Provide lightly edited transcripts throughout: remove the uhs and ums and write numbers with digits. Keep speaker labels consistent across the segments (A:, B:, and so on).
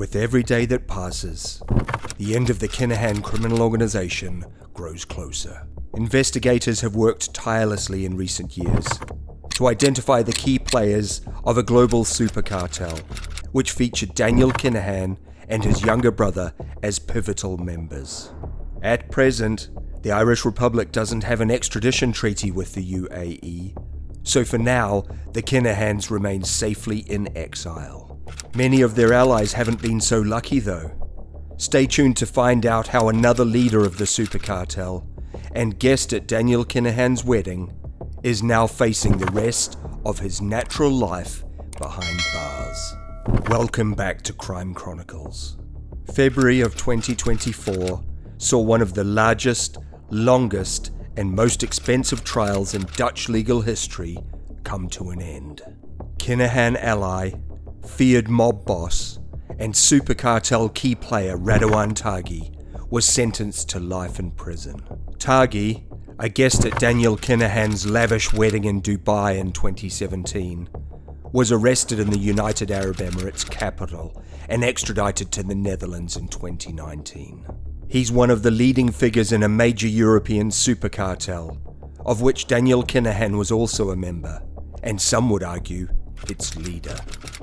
A: With every day that passes, the end of the Kinahan criminal organization grows closer. Investigators have worked tirelessly in recent years to identify the key players of a global super-cartel, which featured Daniel Kinahan and his younger brother as pivotal members. At present, the Irish Republic doesn't have an extradition treaty with the UAE, so for now, the Kinahans remain safely in exile. Many of their allies haven't been so lucky though. Stay tuned to find out how another leader of the super-cartel, and guest at Daniel Kinahan's wedding, is now facing the rest of his natural life behind bars. Welcome back to Crime Chronicles. February of 2024 saw one of the largest, longest, and most expensive trials in Dutch legal history come to an end. Kinahan ally, feared mob boss, and super-cartel key player Radwan Tagi was sentenced to life in prison. Tagi, a guest at Daniel Kinahan's lavish wedding in Dubai in 2017, was arrested in the United Arab Emirates capital and extradited to the Netherlands in 2019. He's one of the leading figures in a major European super-cartel, of which Daniel Kinahan was also a member, and some would argue, its leader.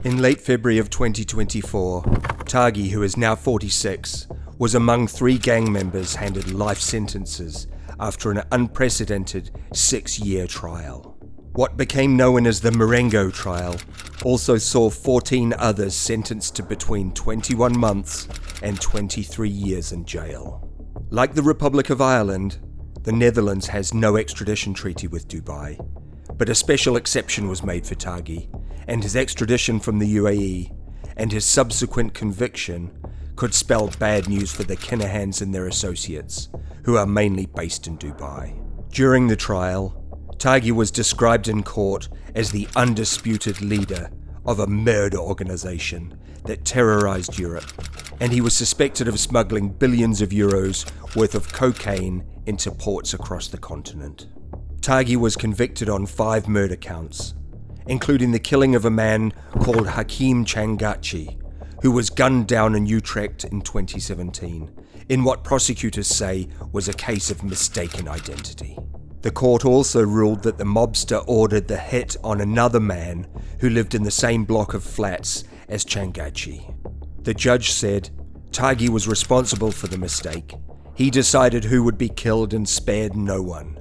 A: In late February of 2024, Tagi, who is now 46, was among 3 gang members handed life sentences after an unprecedented 6-year trial. What became known as the Marengo trial also saw 14 others sentenced to between 21 months and 23 years in jail. Like the Republic of Ireland, the Netherlands has no extradition treaty with Dubai, but a special exception was made for Tagi, and his extradition from the UAE and his subsequent conviction could spell bad news for the Kinahans and their associates, who are mainly based in Dubai. During the trial, Tagi was described in court as the undisputed leader of a murder organization that terrorized Europe, and he was suspected of smuggling billions of euros worth of cocaine into ports across the continent. Tagi was convicted on 5 murder counts, including the killing of a man called Hakim Changachi, who was gunned down in Utrecht in 2017, in what prosecutors say was a case of mistaken identity. The court also ruled that the mobster ordered the hit on another man who lived in the same block of flats as Changachi. The judge said Tagi was responsible for the mistake. He decided who would be killed and spared no one.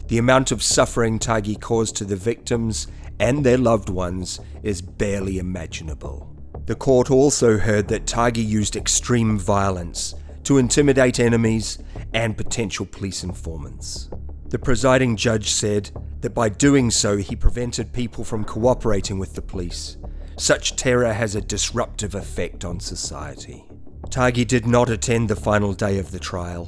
A: The amount of suffering Tagi caused to the victims and their loved ones is barely imaginable. The court also heard that Tagi used extreme violence to intimidate enemies and potential police informants. The presiding judge said that by doing so he prevented people from cooperating with the police. Such terror has a disruptive effect on society. Tagi did not attend the final day of the trial,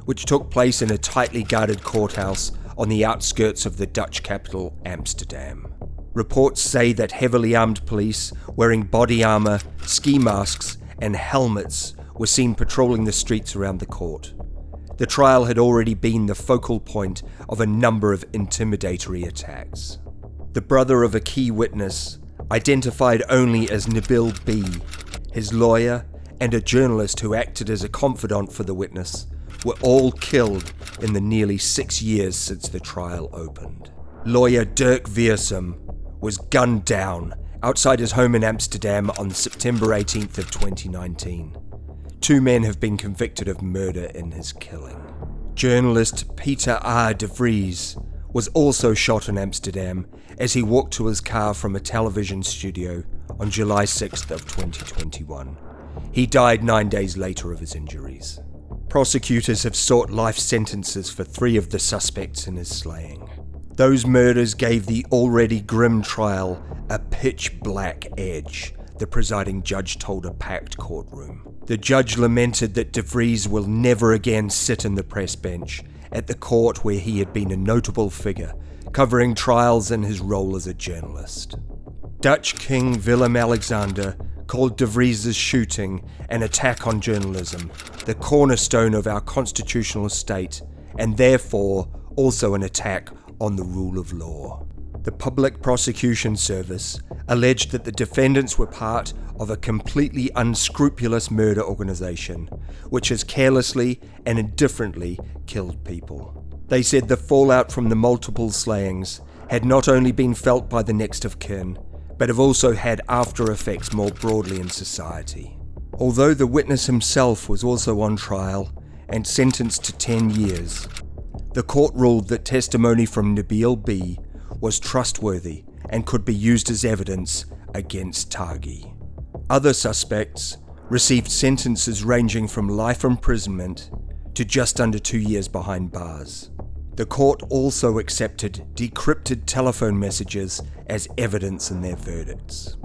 A: which took place in a tightly guarded courthouse on the outskirts of the Dutch capital, Amsterdam. Reports say that heavily armed police wearing body armor, ski masks, and helmets were seen patrolling the streets around the court. The trial had already been the focal point of a number of intimidatory attacks. The brother of a key witness, identified only as Nabil B., his lawyer, and a journalist who acted as a confidant for the witness, were all killed in the nearly 6 years since the trial opened. Lawyer Dirk Wiersum was gunned down outside his home in Amsterdam on September 18th of 2019. 2 men have been convicted of murder in his killing. Journalist Peter R. de Vries was also shot in Amsterdam as he walked to his car from a television studio on July 6th of 2021. He died 9 days later of his injuries. Prosecutors have sought life sentences for 3 of the suspects in his slaying. Those murders gave the already grim trial a pitch-black edge, the presiding judge told a packed courtroom. The judge lamented that de Vries will never again sit in the press bench at the court where he had been a notable figure, covering trials in his role as a journalist. Dutch King Willem-Alexander called de Vries' shooting an attack on journalism, the cornerstone of our constitutional state, and therefore also an attack on the rule of law. The Public Prosecution Service, alleged that the defendants were part of a completely unscrupulous murder organization, which has carelessly and indifferently killed people. They said the fallout from the multiple slayings had not only been felt by the next of kin, but have also had after effects more broadly in society. Although the witness himself was also on trial and sentenced to 10 years, the court ruled that testimony from Nabil B. was trustworthy and could be used as evidence against Tagi. Other suspects received sentences ranging from life imprisonment to just under 2 years behind bars. The court also accepted decrypted telephone messages as evidence in their verdicts.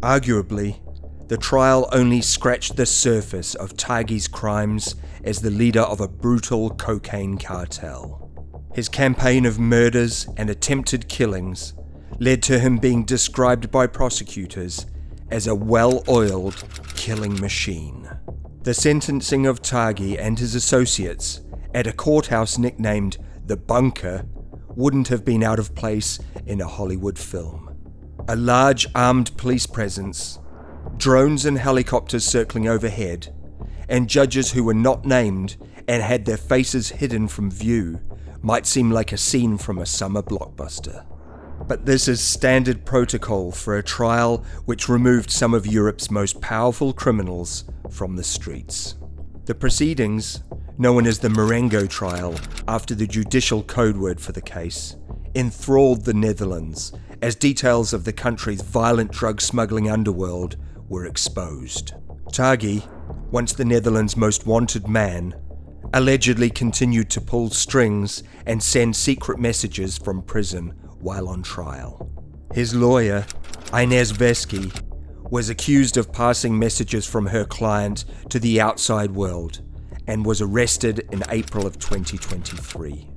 A: Arguably, the trial only scratched the surface of Tagi's crimes as the leader of a brutal cocaine cartel. His campaign of murders and attempted killings led to him being described by prosecutors as a well-oiled killing machine. The sentencing of Tagi and his associates at a courthouse nicknamed The Bunker wouldn't have been out of place in a Hollywood film. A large armed police presence, drones and helicopters circling overhead, and judges who were not named and had their faces hidden from view might seem like a scene from a summer blockbuster. But this is standard protocol for a trial which removed some of Europe's most powerful criminals from the streets. The proceedings, known as the Marengo trial after the judicial code word for the case, enthralled the Netherlands as details of the country's violent drug smuggling underworld were exposed. Tagi, once the Netherlands' most wanted man, allegedly continued to pull strings and send secret messages from prison while on trial. His lawyer, Inez Vesky, was accused of passing messages from her client to the outside world and was arrested in April of 2023.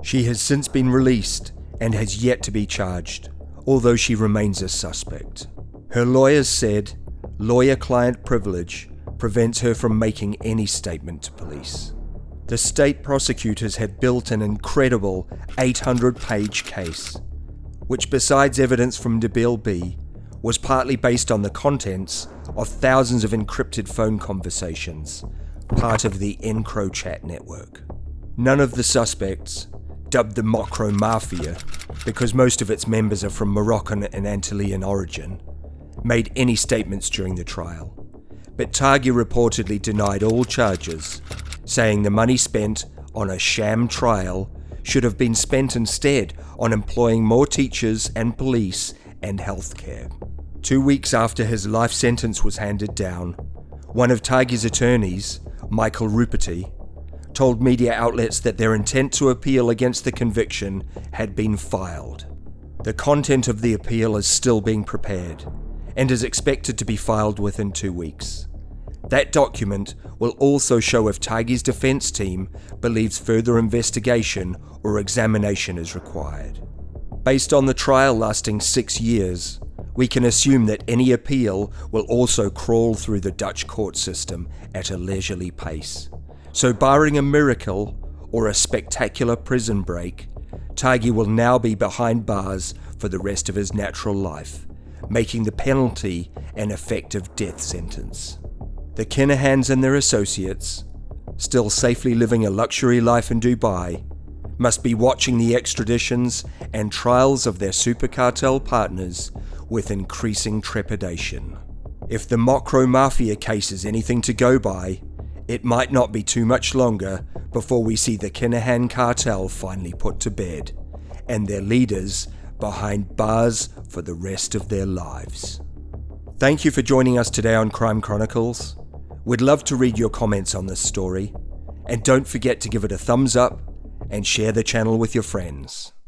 A: She has since been released and has yet to be charged, although she remains a suspect. Her lawyers said lawyer-client privilege prevents her from making any statement to police. The state prosecutors had built an incredible 800-page case, which besides evidence from Nabil B, was partly based on the contents of thousands of encrypted phone conversations, part of the EncroChat network. None of the suspects, dubbed the Mokro Mafia because most of its members are from Moroccan and Antillean origin, made any statements during the trial. But Tagi reportedly denied all charges, saying the money spent on a sham trial should have been spent instead on employing more teachers and police and healthcare. 2 weeks after his life sentence was handed down, one of Tagi's attorneys, Michael Ruperty, told media outlets that their intent to appeal against the conviction had been filed. The content of the appeal is still being prepared and is expected to be filed within 2 weeks. That document will also show if Tagi's defense team believes further investigation or examination is required. Based on the trial lasting 6 years, we can assume that any appeal will also crawl through the Dutch court system at a leisurely pace. So barring a miracle or a spectacular prison break, Tagi will now be behind bars for the rest of his natural life, making the penalty an effective death sentence. The Kinahans and their associates, still safely living a luxury life in Dubai, must be watching the extraditions and trials of their super-cartel partners with increasing trepidation. If the Mokro Mafia case is anything to go by, it might not be too much longer before we see the Kinahan cartel finally put to bed, and their leaders behind bars for the rest of their lives. Thank you for joining us today on Crime Chronicles. We'd love to read your comments on this story, and don't forget to give it a thumbs up and share the channel with your friends.